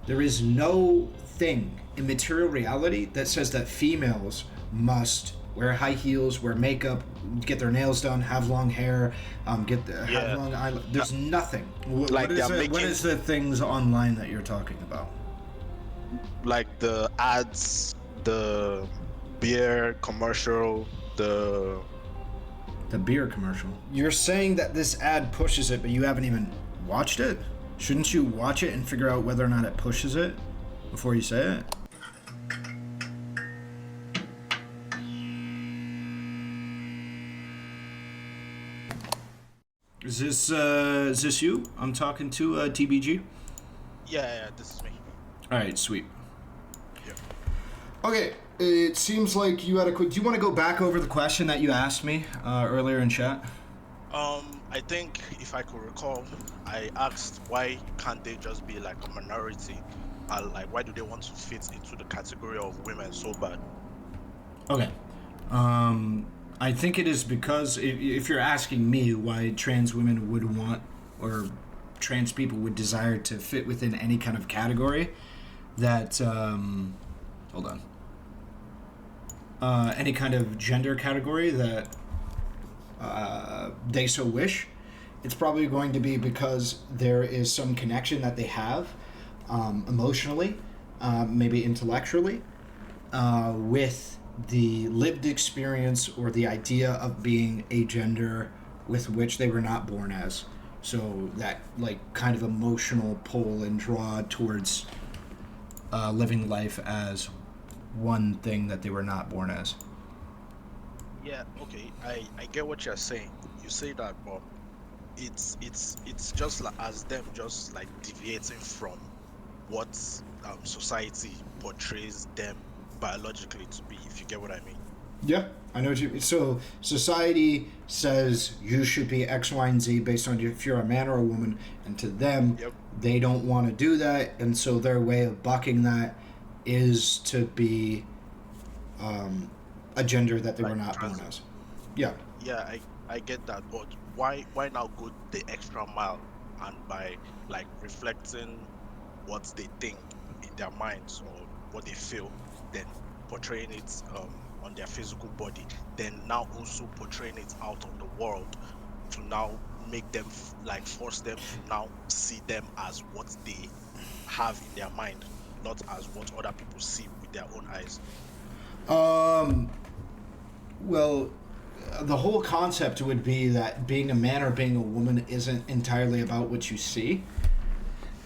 There is no thing in material reality that says that females must wear high heels, wear makeup, get their nails done, have long hair, have Yeah, long eyelash. There's nothing. What like is they're it? What making is the things online that you're talking about? like the ads, the beer commercial, the The beer commercial. You're saying that this ad pushes it, but you haven't even watched it? Shouldn't you watch it and figure out whether or not it pushes it before you say it? Is this you? I'm talking to TBG. yeah, this is me. All right, sweet. Yeah. Okay, it seems like you had a quick. Do you want to go back over the question that you asked me earlier in chat? I think if I could recall, I asked why can't they just be like a minority? Like why do they want to fit into the category of women so bad? Okay. I think it is because if you're asking me why trans women would want or trans people would desire to fit within any kind of category, that hold on, any kind of gender category that they so wish, it's probably going to be because there is some connection that they have emotionally, maybe intellectually, with the lived experience or the idea of being a gender with which they were not born as. So that like kind of emotional pull and draw towards living life as one thing that they were not born as. Yeah, okay, I get what you're saying. You say that, but it's just like as them just like deviating from what society portrays them biologically to be, if you get what I mean. Yeah, I know what you. So society says you should be X, Y, and Z based on if you're a man or a woman, and to them, Yep. they don't want to do that, and so their way of bucking that is to be a gender that they were Like not born trans. as. Yeah. Yeah, I get that, but why now go the extra mile and by like reflecting what they think in their minds or what they feel, then portraying it on their physical body, then now also portraying it out on the world to now make them like force them to now see them as what they have in their mind, not as what other people see with their own eyes. Um. Well, the whole concept would be that being a man or being a woman isn't entirely about what you see.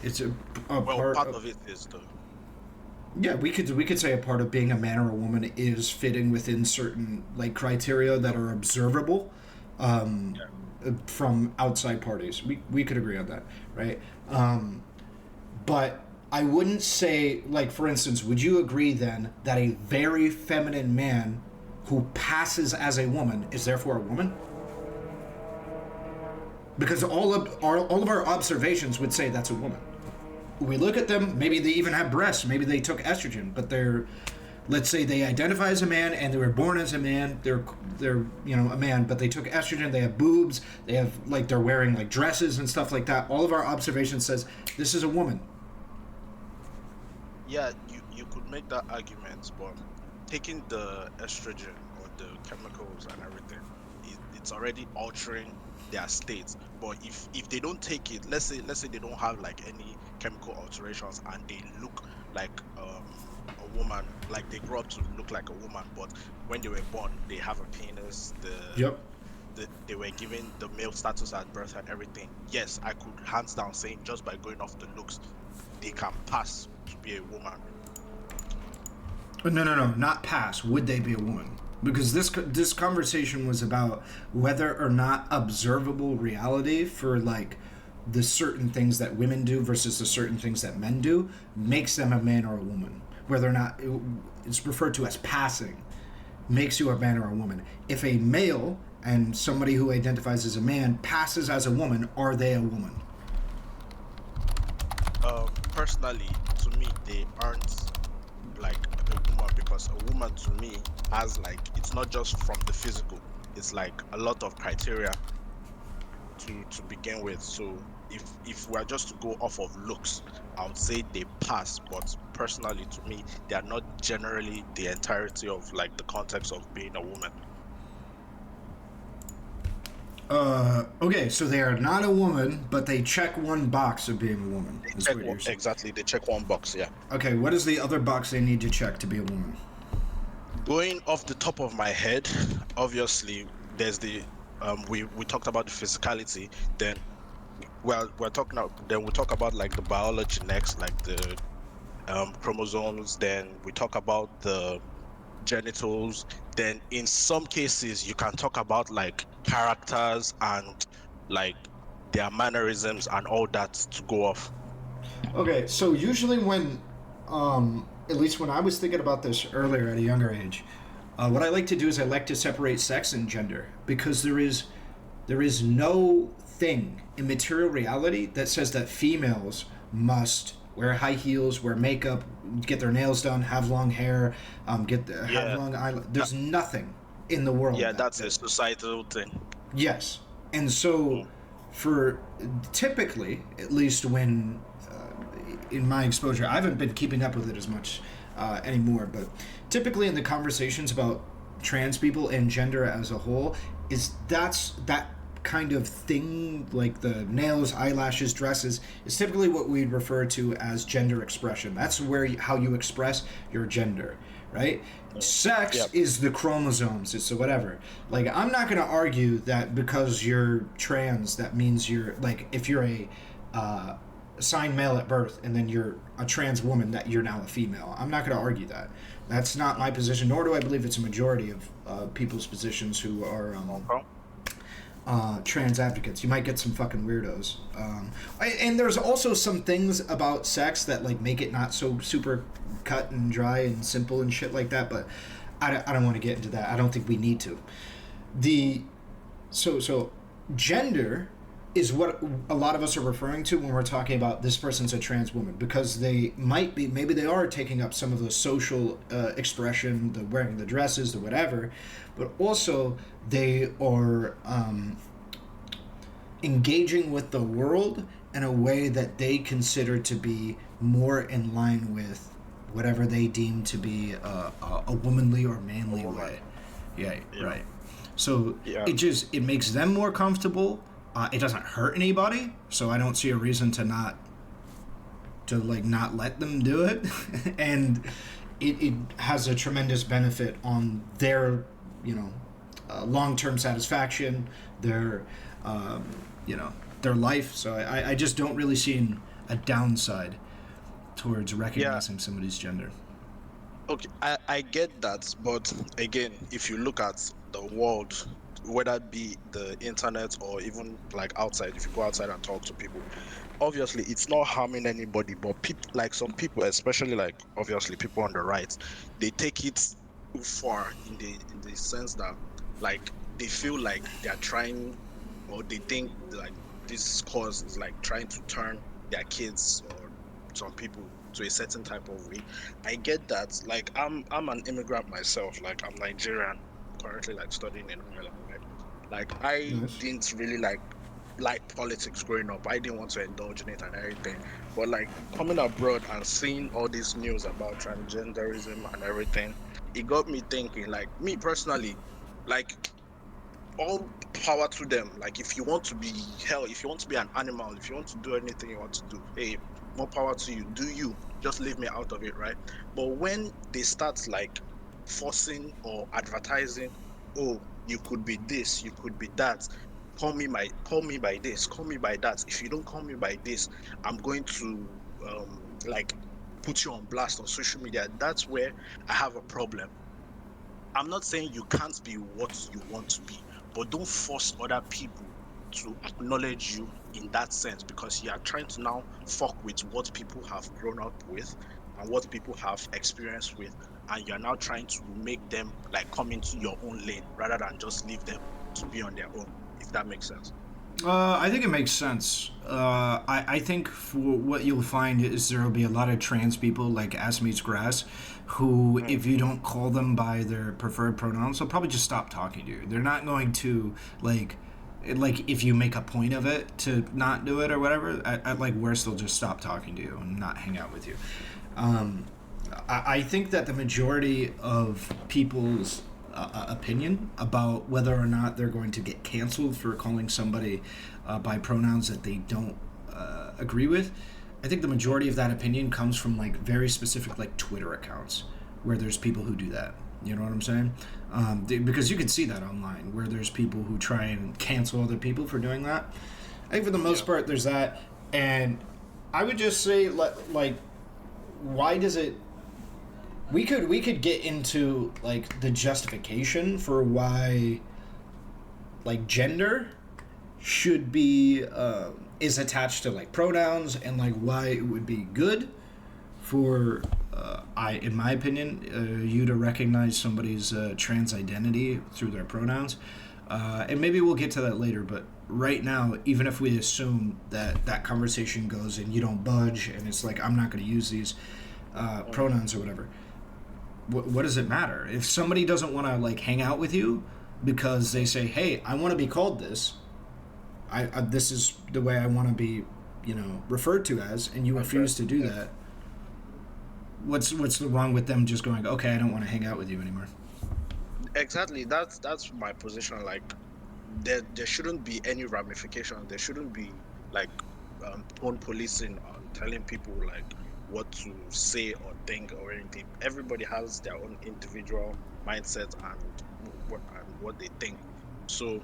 It's a Well, part part of. of it is the Yeah, we could say a part of being a man or a woman is fitting within certain like criteria that are observable um, yeah. from outside parties. We could agree on that, right? But I wouldn't say like for instance, would you agree then that a very feminine man who passes as a woman is therefore a woman? Because all of our observations would say that's a woman. We look at them, maybe they even have breasts, maybe they took estrogen, but they're, let's say they identify as a man and they were born as a man, they're a man, but they took estrogen, they have boobs, they have like they're wearing like dresses and stuff like that. All of our observation says this is a woman. Yeah, you could make that argument, but taking the estrogen or the chemicals and everything, it's already altering their state. But if they don't take it, let's say they don't have like any chemical alterations and they look like a woman, like they grow up to look like a woman, but when they were born, they have a penis, Yep. they were given the male status at birth and everything. Yes, I could hands down saying just by going off the looks, they can pass to be a woman. No, no, no, not pass. Would they be a woman? Because this conversation was about whether or not observable reality for like the certain things that women do versus the certain things that men do makes them a man or a woman. Whether or not it's referred to as passing makes you a man or a woman. If a male and somebody who identifies as a man passes as a woman, are they a woman? Personally, to me, they aren't like a woman because a woman to me has like it's not just from the physical. It's like a lot of criteria to begin with. So if we're just to go off of looks, I would say they pass. But personally, to me, they are not generally the entirety of like the context of being a woman. Okay, so they are not a woman, but they check one box of being a woman. They Is check what one, you're saying. exactly. They check one box. Yeah. Okay, what is the other box they need to check to be a woman? Going off the top of my head, obviously, there's the we talked about the physicality. Then we're talking about, then we talk about like the biology next, like the chromosomes. Then we talk about the genitals. Then in some cases you can talk about like characters and like their mannerisms and all that to go off. Okay, so usually when, at least when I was thinking about this earlier at a younger age, what I like to do is I like to separate sex and gender because there is no thing in material reality that says that females must wear high heels, wear makeup, get their nails done, have long hair, have Yeah, long eyelash. that, There's nothing in the world yeah, that, that's a that societal thing. yes, and so Mm, for typically, at least when in my exposure, I haven't been keeping up with it as much anymore, but typically in the conversations about trans people and gender as a whole, that's that kind of thing, like the nails, eyelashes, dresses, is typically what we'd refer to as gender expression. That's where how you express your gender, right? mm. Sex Yep. is the chromosomes, it's the whatever. Like, I'm not going to argue that because you're trans that means you're like, if you're a assigned male at birth and then you're a trans woman, that you're now a female. I'm not going to argue that. That's not my position, nor do I believe it's a majority of people's positions who are Okay. trans advocates. You might get some fucking weirdos. And there's also some things about sex that like make it not so super cut and dry and simple and shit like that. But I don't want to get into that. I don't think we need to. The so gender is what a lot of us are referring to when we're talking about this person's a trans woman, because they might be, maybe they are taking up some of the social expression, the wearing the dresses, the whatever, but also they are engaging with the world in a way that they consider to be more in line with whatever they deem to be a womanly or manly Woman. way. Yeah, Yeah. right. So Yeah. it makes them more comfortable. It doesn't hurt anybody, so I don't see a reason to not let them do it, and it has a tremendous benefit on their long term satisfaction, their um, their life. So I just don't really see a downside towards Yeah. recognizing somebody's gender. Okay, I get that, but again, if you look at the world, whether it be the internet or even like outside, if you go outside and talk to people, obviously it's not harming anybody, but people, like some people, especially like obviously people on the right, they take it too far in the sense that like they feel like they're trying, or they think like this cause is like trying to turn their kids or some people to a certain type of way. I get that. Like I'm an immigrant myself. Like I'm Nigerian, currently like studying in Ireland, right? Like I Nice. didn't really like politics growing up. I didn't want to indulge in it and everything. But like coming abroad and seeing all this news about transgenderism and everything, it got me thinking, like me personally, like all power to them. Like if you want to be hell, if you want to be an animal, if you want to do anything you want to do, hey, more power to you. Do you. Just leave me out of it, right? But when they start like forcing or advertising, oh, you could be this, you could be that. Call me by this, call me by that. If you don't call me by this, I'm going to like put you on blast on social media. That's where I have a problem. I'm not saying you can't be what you want to be, but don't force other people to acknowledge you in that sense, because you are trying to now fuck with what people have grown up with and what people have experienced with, and you're now trying to make them like come into your own lane rather than just leave them to be on their own, if that makes sense. I think it makes sense. I think for what you'll find is there will be a lot of trans people like ass meets grass who, Mm, if you don't call them by their preferred pronouns, they'll probably just stop talking to you. They're not going to like like if you make a point of it to not do it or whatever, at like worst they'll just stop talking to you and not hang out with you. Um, I think that the majority of people's opinion about whether or not they're going to get canceled for calling somebody by pronouns that they don't agree with, I think the majority of that opinion comes from like very specific like Twitter accounts where there's people who do that. You know what I'm saying? Because you can see that online where there's people who try and cancel other people for doing that. I think for the most part there's that, and I would just say like, why does it? We could get into like the justification for why like gender should be is attached to like pronouns and like why it would be good for in my opinion, you to recognize somebody's trans identity through their pronouns, and maybe we'll get to that later. But right now, even if we assume that that conversation goes and you don't budge, and it's like I'm not going to use these pronouns or whatever, what does it matter if somebody doesn't want to like hang out with you because they say, "Hey, I want to be called this. I this is the way I want to be, referred to as," and you refuse to do that. What's wrong with them just going, okay, I don't want to hang out with you anymore? Exactly. That's my position. Like, there shouldn't be any ramification. There shouldn't be like tone policing on telling people like what to say or think or anything. Everybody has their own individual mindset and what they think. So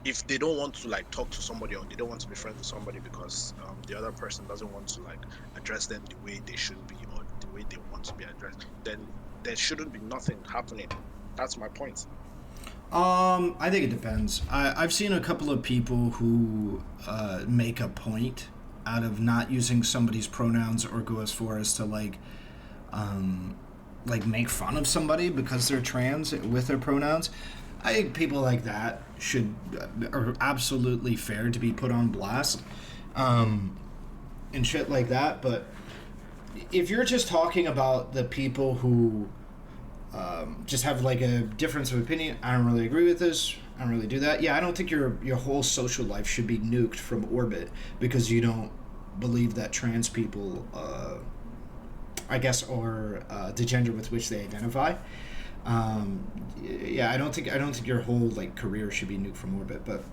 if they don't want to like talk to somebody or they don't want to be friends with somebody because the other person doesn't want to like address them the way they should be or the way they want to be addressed, then there shouldn't be nothing happening. That's my point. I think it depends. I've seen a couple of people who make a point out of not using somebody's pronouns or go as far as to like make fun of somebody because they're trans with their pronouns. I think people like that are absolutely fair to be put on blast, and shit like that. But if you're just talking about the people who just have like a difference of opinion, I don't really agree with this. I don't really do that. Yeah, I don't think your whole social life should be nuked from orbit because you don't believe that trans people, I guess, or the gender with which they identify. Yeah, I don't think your whole like career should be nuked from orbit. But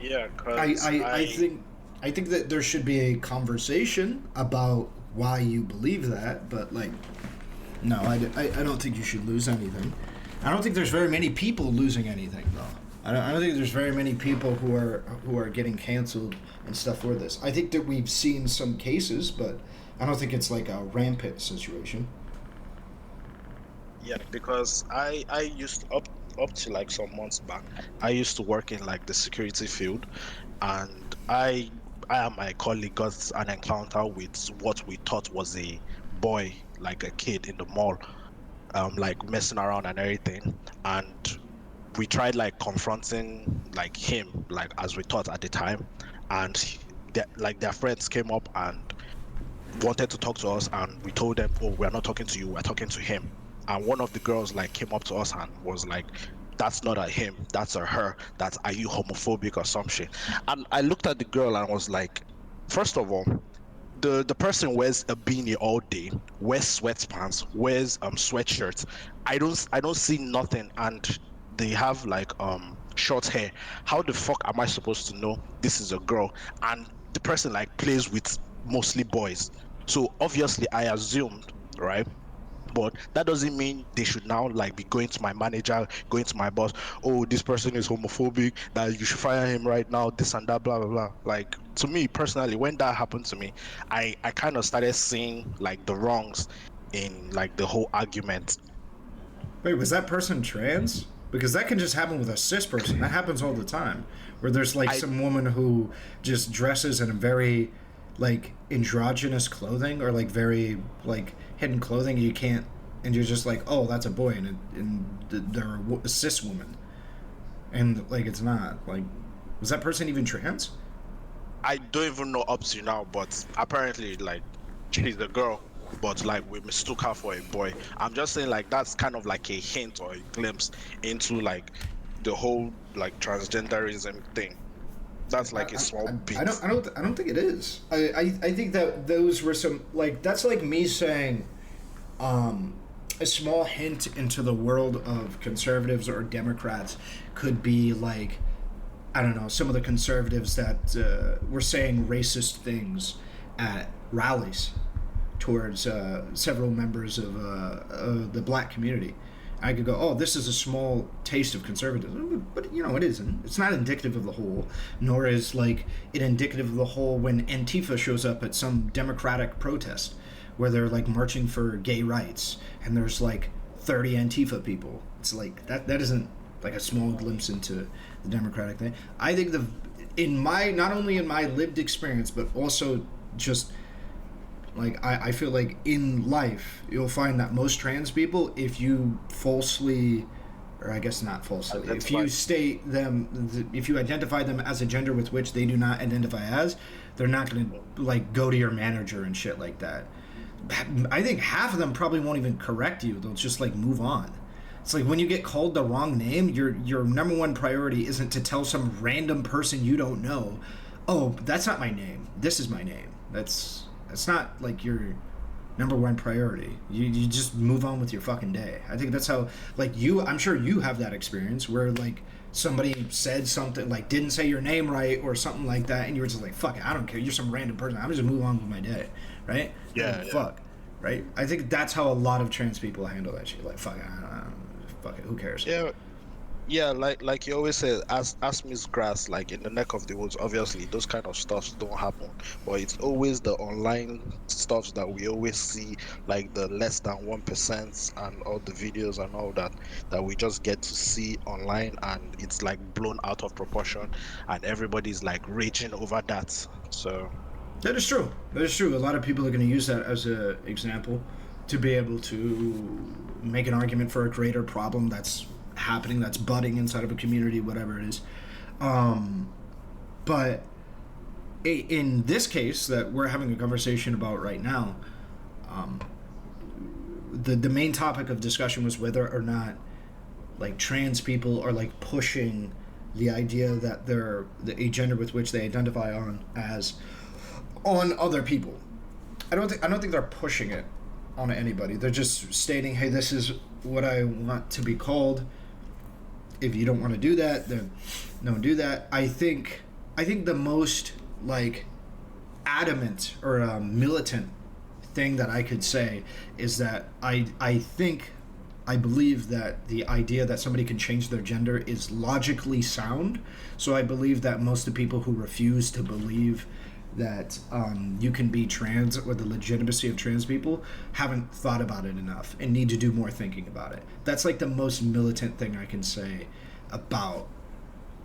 Yeah, I, because I, I I think I think that there should be a conversation about why you believe that. But like, no, I don't think you should lose anything. I don't think there's very many people losing anything though. I don't think there's very many people who are getting canceled and stuff for this. I think that we've seen some cases, but I don't think it's like a rampant situation. Yeah, because I used up to like some months back, I used to work in like the security field, and I and my colleague got an encounter with what we thought was a boy, like a kid in the mall, like messing around and everything, and we tried like confronting like him, like as we thought at the time, and like their friends came up and wanted to talk to us, and we told them, oh, we're not talking to you, we're talking to him. And one of the girls like came up to us and was like, that's not a him, that's a her, that's, are you homophobic or some shit? And I looked at the girl and was like, first of all, the person wears a beanie all day, wears sweatpants, wears sweatshirts. I don't see nothing, and they have like short hair. How the fuck am I supposed to know this is a girl? And the person like plays with mostly boys. So obviously I assumed, right? But that doesn't mean they should now like be going to my manager, going to my boss. Oh, this person is homophobic. That you should fire him right now. This and that, blah blah blah. Like to me personally, when that happened to me, I kind of started seeing like the wrongs in like the whole argument. Wait, was that person trans? Because that can just happen with a cis person. That happens all the time. Where there's like I some woman who just dresses in a very like androgynous clothing or like very like hidden clothing. You can't, and you're just like, oh, that's a boy, and they're a cis woman, and like it's not. Like, was that person even trans? I don't even know up to now, but apparently like she's a girl, but like we mistook her for a boy. I'm just saying like that's kind of like a hint or a glimpse into like the whole like transgenderism thing. That's like a small bit. I don't think it is. I think that those were some like that's like me saying, a small hint into the world of conservatives or Democrats could be like, I don't know, some of the conservatives that were saying racist things at rallies towards several members of the black community. I could go, oh, this is a small taste of conservatism, but you know, it isn't. It's not indicative of the whole, nor is like it indicative of the whole when Antifa shows up at some democratic protest where they're like marching for gay rights and there's like 30 Antifa people. It's like that isn't like a small glimpse into the democratic thing. I think in my, not only in my lived experience, but also just like I feel like in life you'll find that most trans people, if you falsely, or I guess not falsely, if you state them, if you identify them as a gender with which they do not identify as, they're not going to like go to your manager and shit like that. I think half of them probably won't even correct you. They'll just like move on. It's like when you get called the wrong name, your number one priority isn't to tell some random person you don't know, oh, that's not my name. This is my name. That's not like your number one priority. You just move on with your fucking day. I think that's how, like, I'm sure you have that experience where like somebody said something, like didn't say your name right or something like that, and you were just like, fuck it, I don't care, you're some random person, I'm just move on with my day, right? Yeah, like, fuck, right? I think that's how a lot of trans people handle that shit. Like, fuck it, fuck it, who cares? Yeah, like you always say, ask Miss Grass, like in the neck of the woods, obviously those kind of stuffs don't happen. But it's always the online stuffs that we always see, like the less than 1% and all the videos and all that we just get to see online, and it's like blown out of proportion and everybody's like raging over that. So That is true. That is true. A lot of people are going to use that as an example to be able to make an argument for a greater problem that's happening, that's budding inside of a community, whatever it is. But in this case that we're having a conversation about right now, the main topic of discussion was whether or not like trans people are like pushing the idea that they're a gender with which they identify on other people. I don't think they're pushing it on anybody. They're just stating, hey, this is what I want to be called. If you don't want to do that, then don't do that. I think the most like adamant or militant thing that I could say is that I believe that the idea that somebody can change their gender is logically sound. So I believe that most of the people who refuse to believe that you can be trans or the legitimacy of trans people haven't thought about it enough and need to do more thinking about it. That's like the most militant thing I can say about,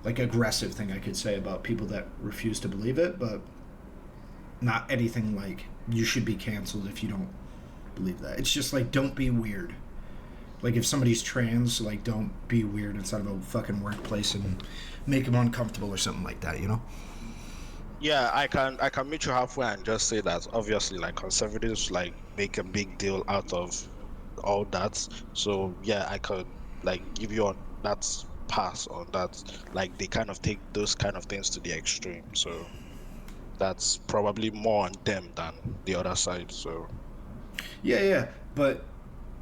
like aggressive thing I could say about people that refuse to believe it, but not anything like you should be canceled if you don't believe that. It's just like, don't be weird. Like if somebody's trans, like don't be weird inside of a fucking workplace and make them uncomfortable or something like that, you know? yeah, I can meet you halfway and just say that obviously like conservatives like make a big deal out of all that. So yeah, I could like give you on that pass on that. Like they kind of take those kind of things to the extreme. So that's probably more on them than the other side. So Yeah, but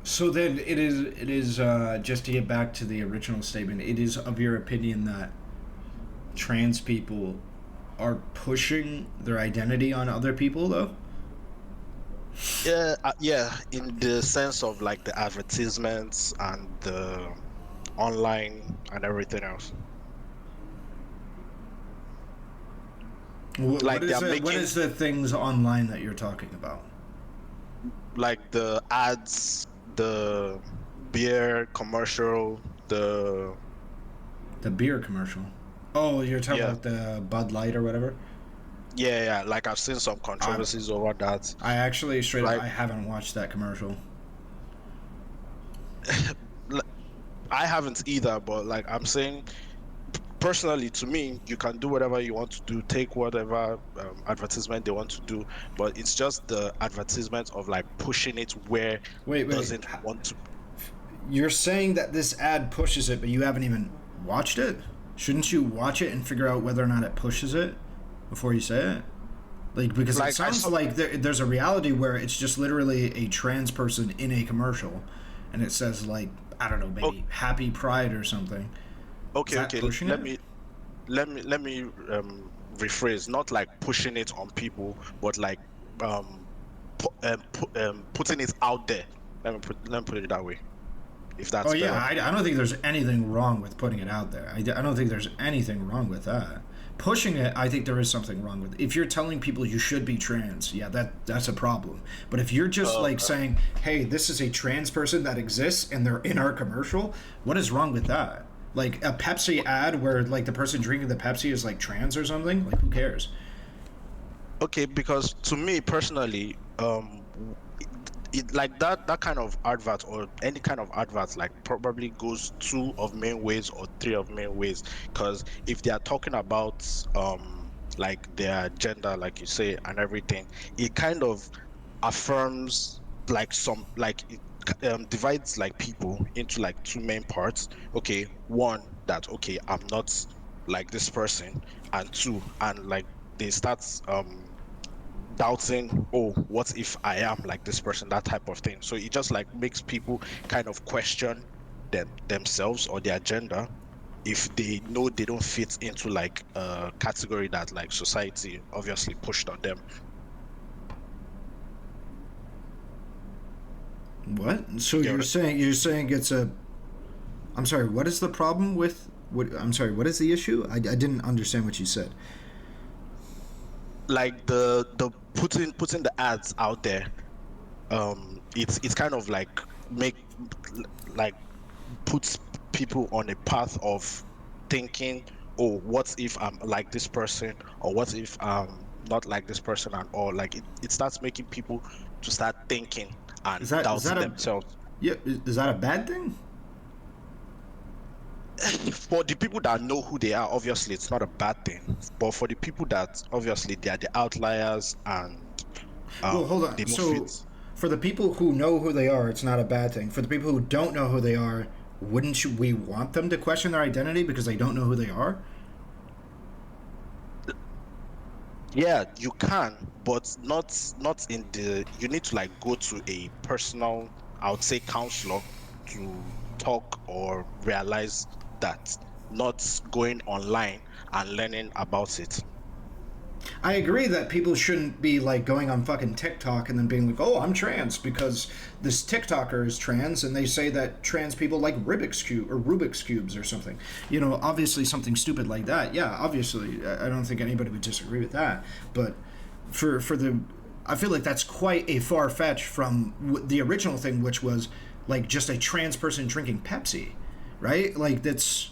so then it is just to get back to the original statement, it is of your opinion that trans people are pushing their identity on other people though? yeah, in the sense of like the advertisements and the online and everything else. Like they're What making is the things online that you're talking about? like the ads, the beer commercial, The beer commercial. Oh, you're talking yeah, about the Bud Light or whatever? yeah. Like I've seen some I controversies over that. I actually straight up Like I haven't watched that commercial. l- I haven't either, but like I'm saying, personally, to me, you can do whatever you want to do, take whatever advertisement they want to do, but it's just the advertisement of like pushing it where it Wait. doesn't want to. You're saying that this ad pushes it, but you haven't even watched it? Shouldn't you watch it and figure out whether or not it pushes it before you say it? Like, because it Like I sounds saw. like there's a reality where it's just literally a trans person in a commercial, and it says like, I don't know, Oh, maybe Happy Pride or something. Is okay, that okay. pushing it? Let me rephrase. Not like pushing it on people, but like putting it out there. Let me put it that way. If Oh that's yeah, better. I don't think there's anything wrong with putting it out there. I don't think there's anything wrong with that. Pushing it, I think there is something wrong with it. If you're telling people you should be trans, yeah, that's a problem. But if you're just like Okay. saying, "Hey, this is a trans person that exists and they're in our commercial," what is wrong with that? Like a Pepsi ad where like the person drinking the Pepsi is like trans or something? Like who cares? Okay, because to me personally, like that kind of advert or any kind of advert like probably goes two of main ways or three of main ways. Because if they are talking about like their gender, like you say, and everything, it kind of affirms like some like it divides like people into like two main parts. Okay, one that okay, I'm not like this person, and two, and like they start doubting, oh, what if I am like this person, that type of thing. So it just like makes people kind of question themselves or their gender if they know they don't fit into like a category that like society obviously pushed on them. What? So You get what you're saying it's a I'm sorry, what is the problem with what I'm sorry, what is the issue? I didn't understand what you said. like the putting the ads out there, it's kind of like make like puts people on a path of thinking, oh, what if I'm like this person, or what if I'm not like this person at all. Like it starts making people to start thinking and Is that doubting a themselves. yeah, is that a bad thing? For the people that know who they are, obviously it's not a bad thing, but for the people that obviously they are the outliers and Well, hold they on. don't fit. So, for the people who know who they are, it's not a bad thing. For the people who don't know who they are, we want them to question their identity because they don't know who they are? Yeah, you can, but not in the. You need to like go to a personal, I would say, counselor to talk or realize that, not going online and learning about it. I agree that people shouldn't be like going on fucking TikTok and then being like, "Oh, I'm trans," because this TikToker is trans and they say that trans people like Rubik's cubes or something. You know, obviously something stupid like that. Yeah, obviously, I don't think anybody would disagree with that. But for the, I feel like that's quite a far fetch from the original thing, which was like just a trans person drinking Pepsi, right? Like that's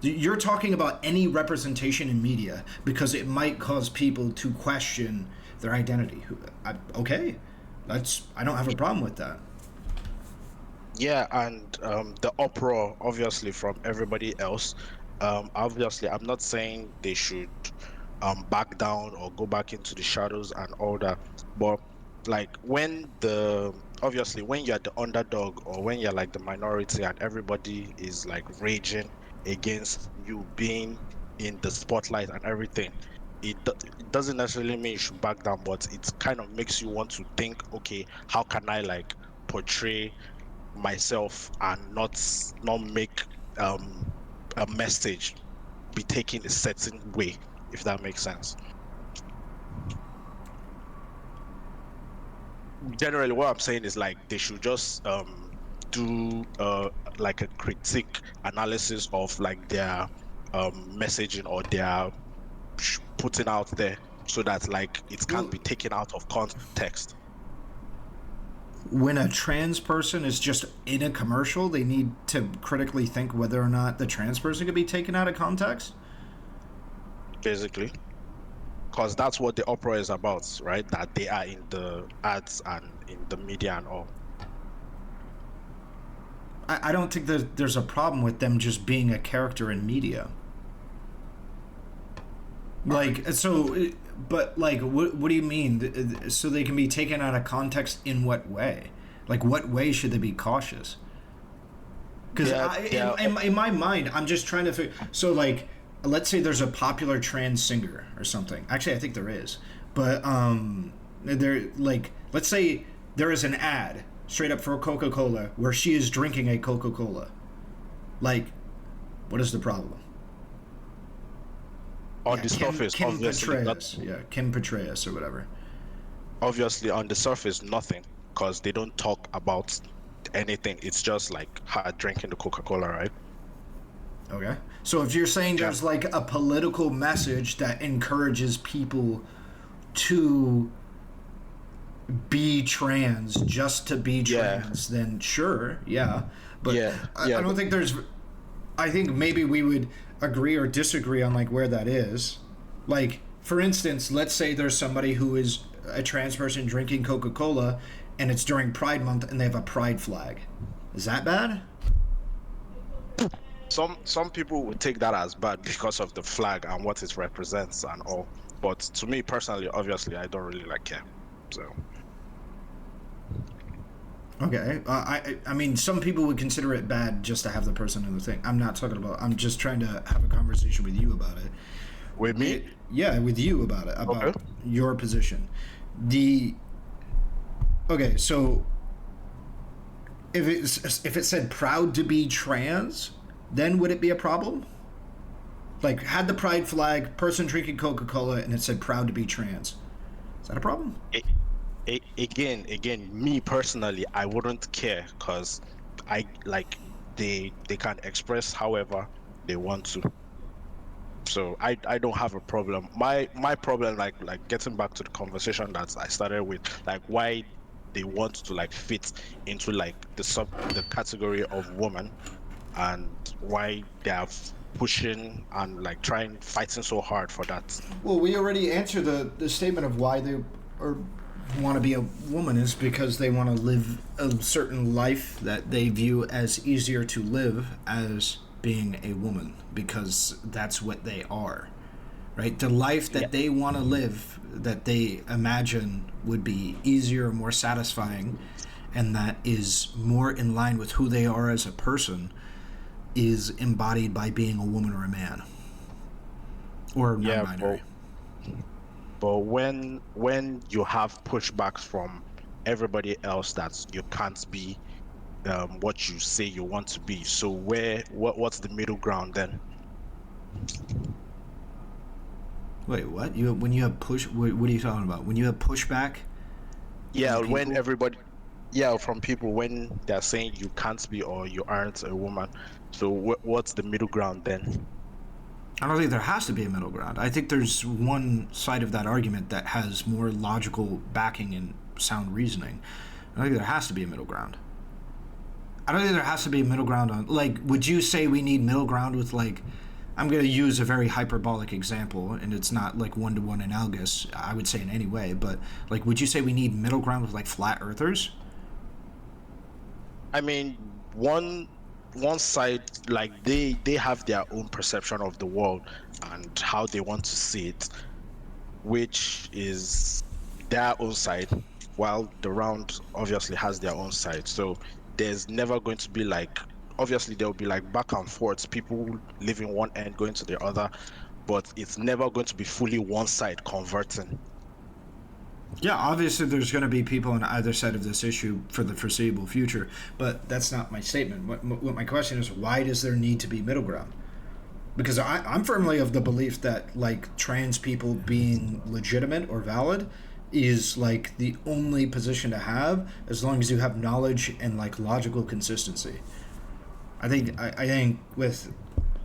you're talking about any representation in media because it might cause people to question their identity. Okay, I don't have a problem with that. Yeah, and the uproar, obviously, from everybody else. Obviously, I'm not saying they should back down or go back into the shadows and all that, but like when the obviously when you're the underdog or when you're like the minority and everybody is like raging against you being in the spotlight and everything, it doesn't necessarily mean you should back down, but it kind of makes you want to think, okay, how can I like portray myself and not make um a message be taken a certain way, if that makes sense. Generally what I'm saying is like they should just do like a critique analysis of like their messaging or their putting out there, so that like it can't Well, be taken out of context. when a trans person is just in a commercial, they need to critically think whether or not the trans person could be taken out of context. Basically, because that's what the uproar is about, right? That they are in the ads and in the media and all. I don't think that there's a problem with them just being a character in media. All right. Like so, but like, what do you mean? So they can be taken out of context in what way? Like, what way should they be cautious? Because They're in my mind, I'm just trying to figure. So, like, let's say there's a popular trans singer or something. Actually, I think there is. But, there, like, let's say there is an ad straight up for Coca Cola where she is drinking a Coca Cola. Like, what is the problem? on Yeah, the surface, Kim obviously not. Petras. Yeah, Kim Petras or whatever. Obviously, on the surface, nothing, because they don't talk about anything. It's just like her drinking the Coca-Cola, right? Okay. So if you're saying Yeah. there's like a political message that encourages people to be trans just to be Yeah. trans, then sure, yeah. But Yeah. I Yeah. don't think there's. I think maybe we would agree or disagree on like where that is. Like, for instance, let's say there's somebody who is a trans person drinking Coca Cola and it's during Pride Month and they have a pride flag. Is that bad? Some people would take that as bad because of the flag and what it represents and all. But to me personally, obviously, I don't really like care. So Okay. I mean, some people would consider it bad just to have the person in the thing. I'm not talking about. I'm just trying to have a conversation with you about it. with me, Yeah, with you about it, okay. about your position. The okay, so if it said proud to be trans, then would it be a problem? Like had the pride flag, person drinking Coca Cola, and it said proud to be trans. Is that a problem? Again, me personally, I wouldn't care because I like they can express however they want to. So I don't have a problem. My problem, like getting back to the conversation that I started with, like why they want to like fit into like the category of woman, and why they are pushing and like trying fighting so hard for that. Well, we already answered the statement of why they or want to be a woman is because they want to live a certain life that they view as easier to live as being a woman because that's what they are. Right? The life Yeah. that they want to live that they imagine would be easier, more satisfying, and that is more in line with who they are as a person is embodied by being a woman or a man or Yeah, non-binary. but when you have pushbacks from everybody else that you can't be what you say you want to be, so what's the middle ground then? Wait, what? You when you have push? What are you talking about? When you have pushback Yeah, from when people? everybody, yeah, from people when they're saying you can't be or you aren't a woman, so what's the middle ground then? I don't think there has to be a middle ground. I think there's one side of that argument that has more logical backing and sound reasoning. I think there has to be a middle ground. I don't think there has to be a middle ground on like. Would you say we need middle ground with like? I'm going to use a very hyperbolic example, and it's not like one-to-one analogous. I would say in any way, but like, would you say we need middle ground with like flat earthers? I mean, one side, like they have their own perception of the world and how they want to see it, which is their own side, while the round obviously has their own side. So there's never going to be like, obviously there will be like back and forth, people leaving one end going to the other, but it's never going to be fully one side converting. Yeah, obviously there's going to be people on either side of this issue for the foreseeable future, but that's not my statement. What my question is, why does there need to be middle ground? Because I'm firmly of the belief that like trans people being legitimate or valid is like the only position to have as long as you have knowledge and like logical consistency. I think with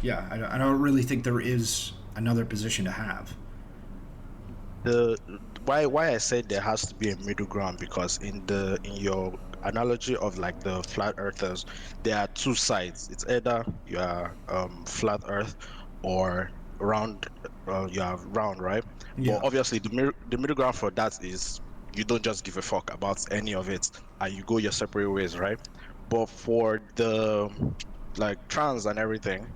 yeah I don't really think there is another position to have. The why I said there has to be a middle ground, because in your analogy of like the flat earthers, there are two sides. It's either you are flat earth or round, you are round, right? But Yeah. obviously the middle ground for that is you don't just give a fuck about any of it and you go your separate ways, right? But for the like trans and everything,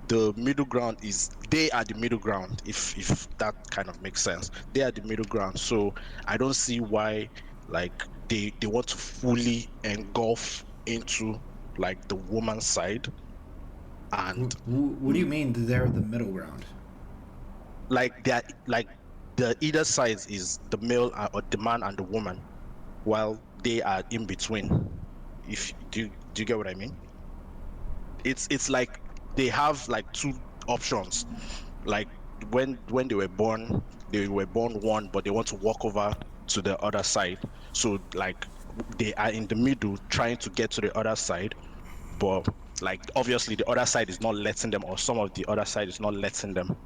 the middle ground is they are the middle ground, if that kind of makes sense. They are the middle ground, so I don't see why like they want to fully engulf into like the woman's side, and What do you mean they're the middle ground? like they're like the either side is the male or the man and the woman, while they are in between. If do you get what I mean? It's like they have like two options. Like when they were born one, but they want to walk over to the other side. So like they are in the middle trying to get to the other side, but like obviously the other side is not letting them, or some of the other side is not letting them.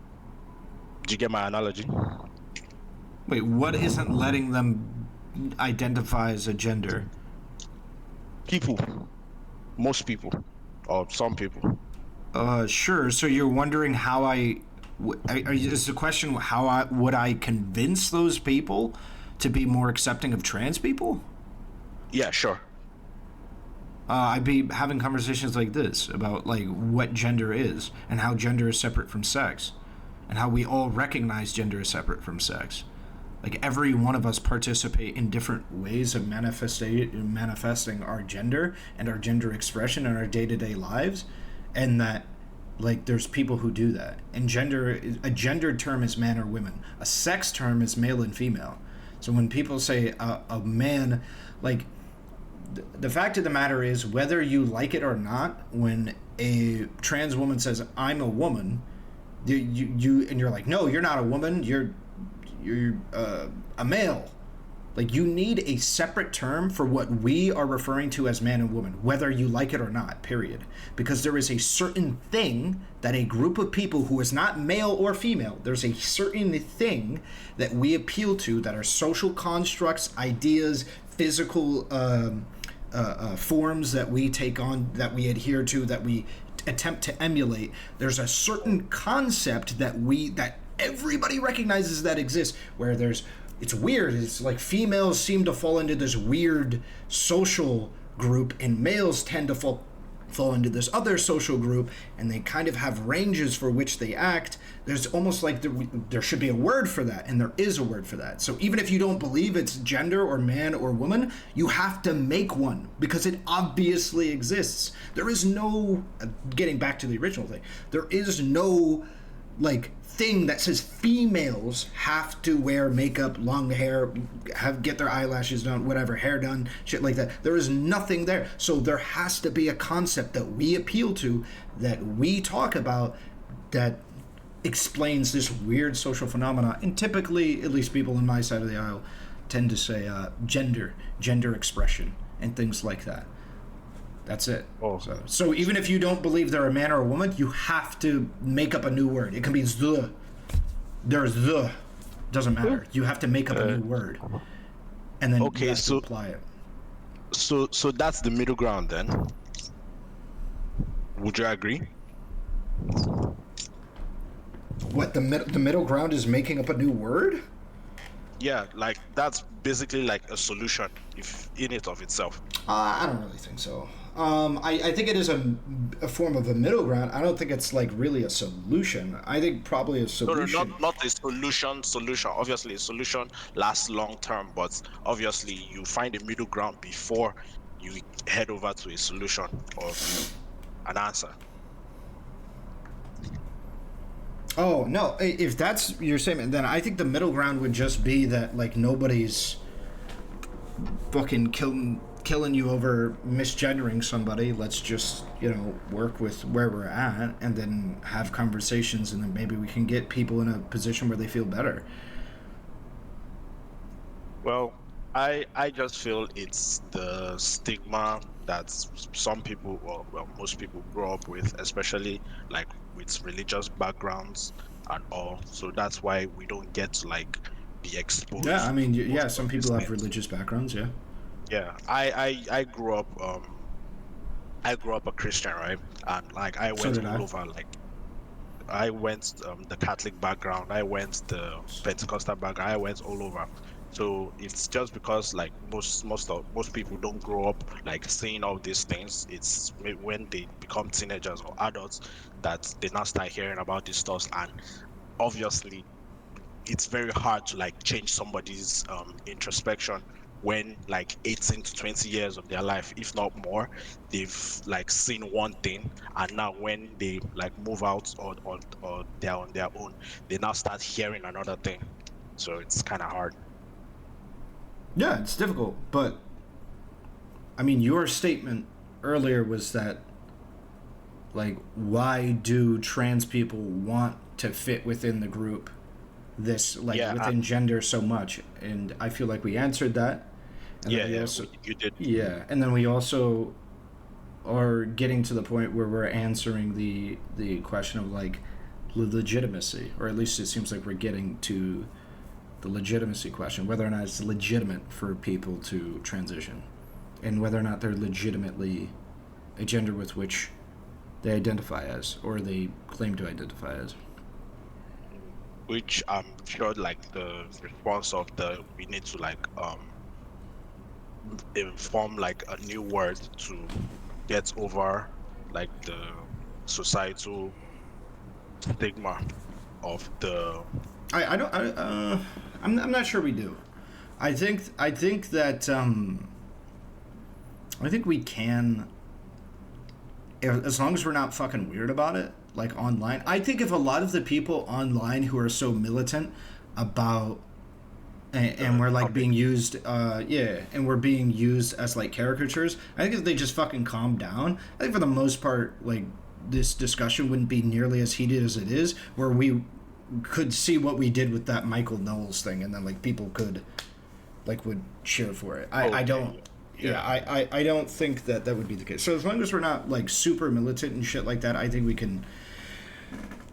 Do you get my analogy? Wait, what isn't letting them identify as a gender? People, most people, or some people. Sure. So you're wondering how is the question how would I convince those people to be more accepting of trans people? Yeah, sure. I'd be having conversations like this about like what gender is and how gender is separate from sex, and how we all recognize gender is separate from sex. Like every one of us participate in different ways of manifesting our gender and our gender expression in our day-to-day lives, and that like there's people who do that. And a gendered term is man or woman. A sex term is male and female. So when people say a man, like the fact of the matter is, whether you like it or not, when a trans woman says I'm a woman, you and you're like, no, you're not a woman, you're a male. Like, you need a separate term for what we are referring to as man and woman, whether you like it or not, period. Because there is a certain thing that a group of people who is not male or female, there's a certain thing that we appeal to, that are social constructs, ideas, physical forms that we take on, that we adhere to, that we attempt to emulate. There's a certain concept that everybody recognizes that exists, where it's weird. It's like females seem to fall into this weird social group, and males tend to fall into this other social group, and they kind of have ranges for which they act. There's almost like there should be a word for that, and there is a word for that. So even if you don't believe it's gender or man or woman, you have to make one because it obviously exists. There is no, getting back to the original thing, there is no like thing that says females have to wear makeup, long hair, get their eyelashes done, whatever, hair done, shit like that. There is nothing there. So there has to be a concept that we appeal to, that we talk about, that explains this weird social phenomena. And typically, at least people on my side of the aisle, tend to say gender expression, and things like that. That's it. Oh. So even if you don't believe they're a man or a woman, you have to make up a new word. It can be the. There's the. Doesn't matter. You have to make up a new word, and then you have to apply it. So that's the middle ground then. Would you agree? What, the middle ground is making up a new word? Yeah, like that's basically like a solution, if in it of itself. I don't really think so. I think it is a form of a middle ground. I don't think it's like really a solution. I think probably a solution. No, not a solution. Solution. Obviously, a solution lasts long term, but obviously you find a middle ground before you head over to a solution or an answer. Oh no! If that's your statement, then I think the middle ground would just be that like nobody's fucking killing you over misgendering somebody. Let's just work with where we're at, and then have conversations, and then maybe we can get people in a position where they feel better. Well, I just feel it's the stigma that some people, or well, most people grow up with, especially like with religious backgrounds and all. So that's why we don't get to like be exposed. Yeah, I mean, yeah, some people have religious backgrounds. Yeah. Yeah, I grew up a Christian, right? And like I went all over, like I went the Catholic background, I went the Pentecostal background, I went all over. So it's just because like most people don't grow up like seeing all these things. It's when they become teenagers or adults that they now start hearing about these stuff, and obviously it's very hard to like change somebody's introspection when like 18 to 20 years of their life, if not more, they've like seen one thing, and now when they like move out, or they're on their own, they now start hearing another thing. So it's kind of hard. Yeah, it's difficult, but I mean, your statement earlier was that, like, why do trans people want to fit within the group, this, like, Yeah, within gender so much? And I feel like we answered that. And then we yeah, also, you did. yeah, and then we also are getting to the point where we're answering the question of, like, legitimacy, or at least it seems like we're getting to the legitimacy question, whether or not it's legitimate for people to transition, and whether or not they're legitimately a gender with which they identify as, or they claim to identify as. Which I'm sure like the response of the we need to like inform like a new word to get over like the societal stigma of the I don't I'm not sure we do. I think that I think we can, as long as we're not fucking weird about it, like online. I think if a lot of the people online who are so militant about, and we're like topic. being used, and we're being used as like caricatures, I think if they just fucking calm down, I think for the most part, like, this discussion wouldn't be nearly as heated as it is, where we could see what we did with that Michael Knowles thing, and then like people could, like, would cheer for it. I don't. Yeah, I don't think that that would be the case. So as long as we're not like super militant and shit like that, I think we can.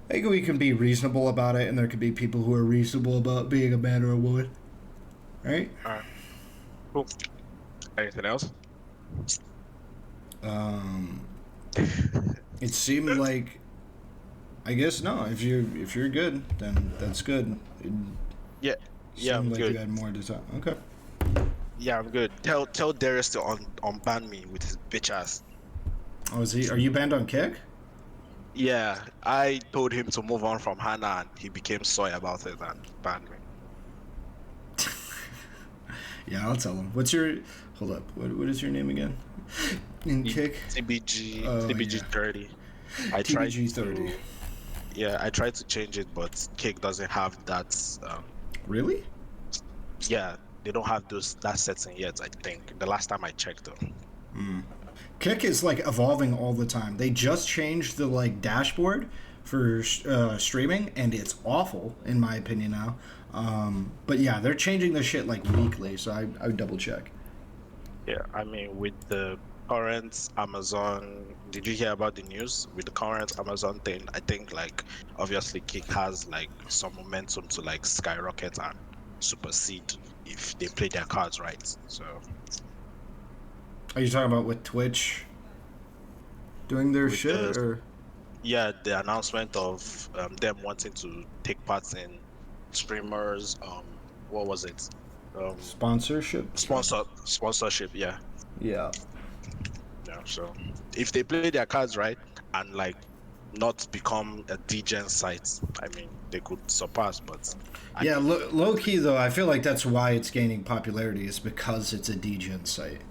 I think we can be reasonable about it, and there could be people who are reasonable about being a man or a woman. Right? All right, cool. Anything else? It seemed like, I guess no. If you're good, then that's good. It Yeah, yeah, I'm seemed like good. you had more to talk. Okay. Yeah, I'm good. Tell Darius to unban me with his bitch ass. Oh, is he? Are you banned on Kick? Yeah, I told him to move on from Hannah, and he became soy about it and banned me. Yeah, I'll tell him. What's your? Hold up. What is your name again? In Kick. TBG Oh, TBG yeah. 30. I tried TBG 30. to Yeah, I tried to change it, but Cake doesn't have that. Really? Yeah, they don't have that setting yet. I think the last time I checked them. Kick is like evolving all the time. They just changed the like dashboard for streaming, and it's awful in my opinion now. But yeah, they're changing the shit like weekly, so I would double check. Yeah, I mean, with the current Amazon, did you hear about the news with the current Amazon thing? I think like obviously Kick has like some momentum to like skyrocket and supersede if they play their cards right. So Are you talking about with Twitch doing their with shit, the or yeah, the announcement of them wanting to take part in streamers, what was it? Um, sponsorship stuff? sponsorship, yeah. Yeah. Yeah. So if they play their cards right and like not become a degen site, I mean they could surpass, but I Yeah, mean low key though, I feel like that's why it's gaining popularity, is because it's a degen site.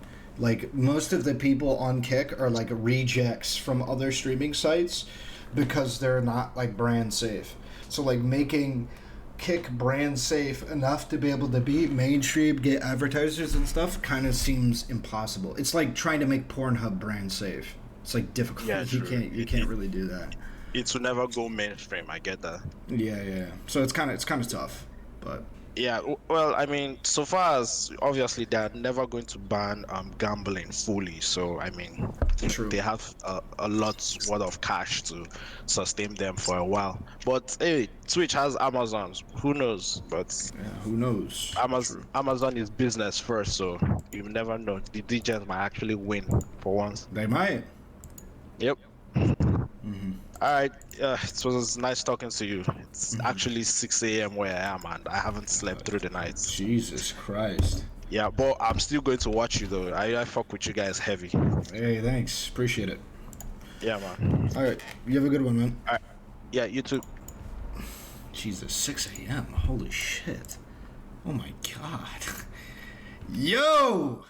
Like, most of the people on Kick are like rejects from other streaming sites because they're not like brand safe. So like making Kick brand safe enough to be able to be mainstream, get advertisers and stuff, kind of seems impossible. It's like trying to make Pornhub brand safe. It's like difficult. yeah, You true. can't really do that. It will never go mainstream. I get that. Yeah. So it's kind of tough, but Yeah, well, I mean, so far as obviously they're never going to ban gambling fully. So I mean, true. they have a lot's worth of cash to sustain them for a while. But hey, Twitch has Amazon's. Who knows? But Yeah, who knows? True. Amazon is business first, so you never know. The DJs might actually win for once. They might. Yep. All right. It was nice talking to you. It's actually 6 a.m. where I am, and I haven't slept through the night. Jesus Christ. Yeah, but I'm still going to watch you though. I fuck with you guys heavy. Hey, thanks. Appreciate it. Yeah, man. All right. You have a good one, man. All right. Yeah, you too. Jesus, 6 a.m. Holy shit. Oh my god. Yo!